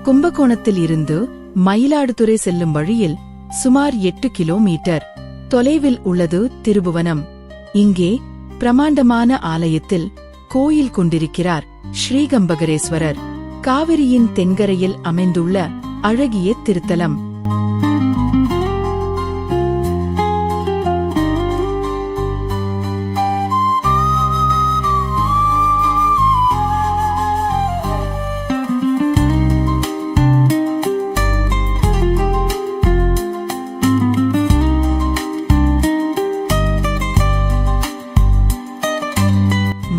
கும்பகோணத்தில் இருந்து மயிலாடுதுறை செல்லும் வழியில் சுமார் 8 கிலோமீட்டர் தொலைவில் உள்ளது திருபுவனம். இங்கே பிரமாண்டமான ஆலயத்தில் கோயில் கொண்டிருக்கிறார் ஸ்ரீகம்பகரேஸ்வரர். காவிரியின் தென்கரையில் அமைந்துள்ள அழகிய திருத்தலம்.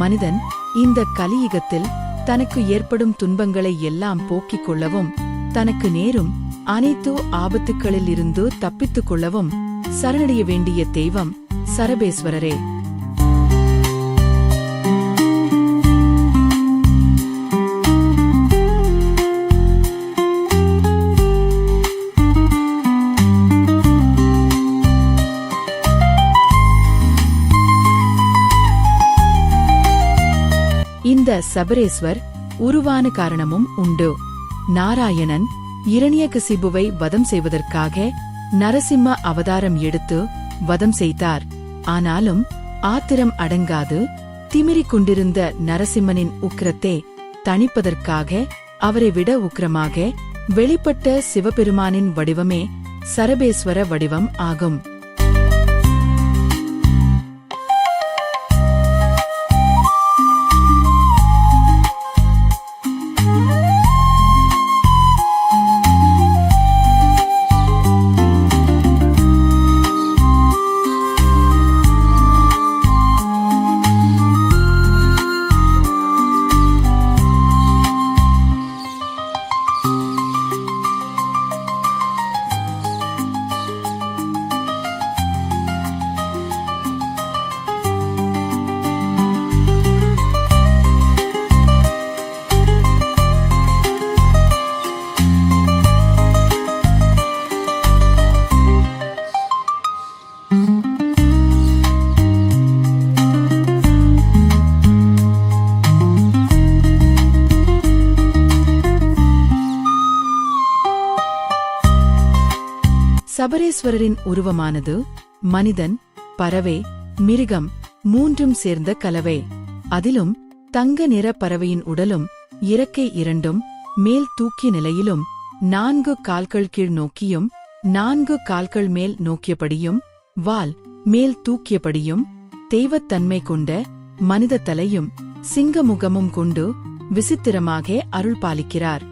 மனிதன் இந்த கலியுகத்தில் தனக்கு ஏற்படும் துன்பங்களை எல்லாம் போக்கிக் கொள்ளவும், தனக்கு நேரும் அனைத்து ஆபத்துக்களில் இருந்து தப்பித்துக் கொள்ளவும் சரணடைய வேண்டிய தெய்வம் சரபேஸ்வரரே. இந்த சபரேஸ்வர் உருவான காரணமும் உண்டு. நாராயணன் இரணியகசிபுவை வதம் செய்வதற்காக நரசிம்ம அவதாரம் எடுத்து வதம் செய்தார். ஆனாலும் ஆத்திரம் அடங்காது திமிரிக் கொண்டிருந்த நரசிம்மனின் உக்கிரத்தை தணிப்பதற்காக அவரை விட உக்கிரமாக வெளிப்பட்ட சிவபெருமானின் வடிவமே சரபேஸ்வர வடிவம் ஆகும். சபரேஸ்வரரின் உருவமானது மனிதன், பறவை, மிருகம் மூன்றும் சேர்ந்த கலவை. அதிலும் தங்க நிற பறவையின் உடலும் இறக்கை இரண்டும் மேல் தூக்கிய நிலையிலும் 4 கால்கள் கீழ் நோக்கியும் 4 கால்கள் மேல் நோக்கியபடியும் வால் மேல் தூக்கியபடியும் தெய்வத்தன்மை கொண்ட மனித தலையும் சிங்க முகமும் கொண்டு விசித்திரமாக அருள் பாலிக்கிறார்.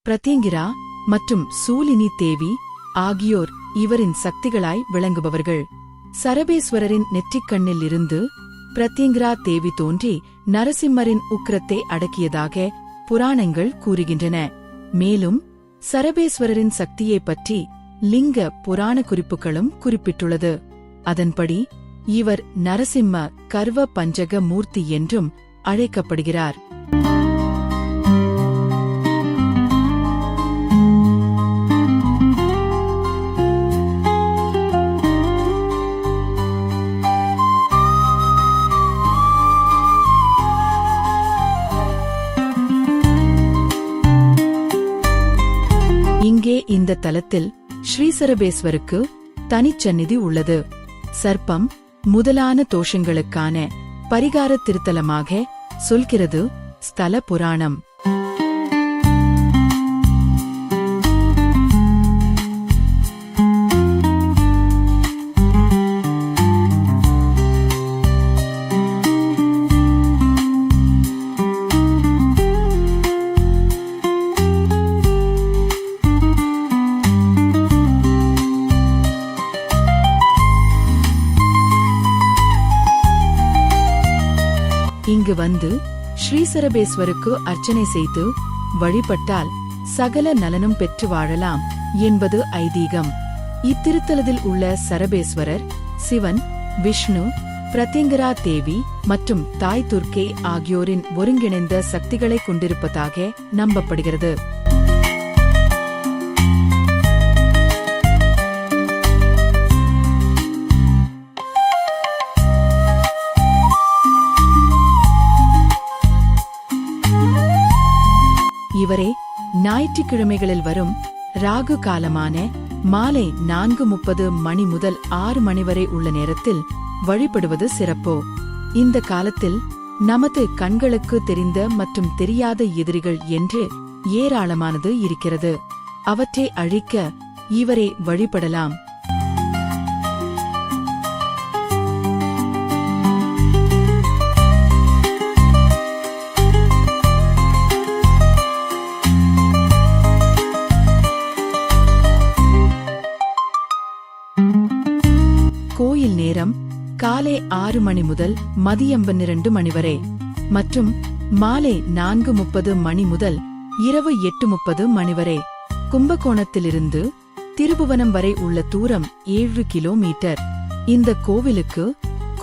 பிரத்யங்கிரா மற்றும் சூலினி தேவி ஆகியோர் இவரின் சக்திகளாய் விளங்குபவர்கள். சரபேஸ்வரரின் நெற்றிக்கண்ணில் இருந்து பிரத்யங்கிரா தேவி தோன்றி நரசிம்மரின் உக்கிரத்தை அடக்கியதாக புராணங்கள் கூறுகின்றன. மேலும் சரபேஸ்வரரின் சக்தியைப் பற்றி லிங்க புராண குறிப்புகளும் குறிப்பிட்டுள்ளது. அதன்படி இவர் நரசிம்ம கர்வ பஞ்சக மூர்த்தி என்றும் அழைக்கப்படுகிறார். இங்கே இந்த தலத்தில் ஸ்ரீசரபேஸ்வருக்கு தனிச்சந்நிதி உள்ளது. சர்ப்பம் முதலான தோஷங்களுக்கான பரிகார திருத்தலமாக சொல்கிறது ஸ்தல புராணம். இங்கு வந்து ஸ்ரீசரபேஸ்வருக்கு அர்ச்சனை செய்து வழிபட்டால் சகல நலனும் பெற்று வாழலாம் என்பது ஐதீகம். இத்திருத்தலத்தில் உள்ள சரபேஸ்வரர் சிவன், விஷ்ணு, பிரத்யங்கரா தேவி மற்றும் தாய் துர்க்கை ஆகியோரின் ஒருங்கிணைந்த சக்திகளை கொண்டிருப்பதாக நம்பப்படுகிறது. இவரே ஞாயிற்றுக்கிழமைகளில் வரும் ராகு காலமான மாலை 4:30 மணி முதல் 6 மணி வரை உள்ள நேரத்தில் வழிபடுவது சிறப்பு. இந்த காலத்தில் நமது கண்களுக்கு தெரிந்த மற்றும் தெரியாத எதிரிகள் என்று ஏராளமானது இருக்கிறது. அவற்றை அழிக்க இவரை வழிபடலாம். கோயில் நேரம் காலை 6 மணி முதல் மதியம் 12 மணி வரை மற்றும் மாலை 4:30 மணி முதல் இரவு 8:30 மணி வரை. கும்பகோணத்திலிருந்து திருபுவனம் வரை உள்ள தூரம் 7 கிலோமீட்டர். இந்த கோவிலுக்கு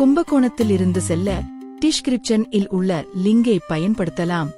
கும்பகோணத்தில் இருந்து செல்ல டிஸ்கிரிப்ஷன் இல் உள்ள லிங்கை பயன்படுத்தலாம்.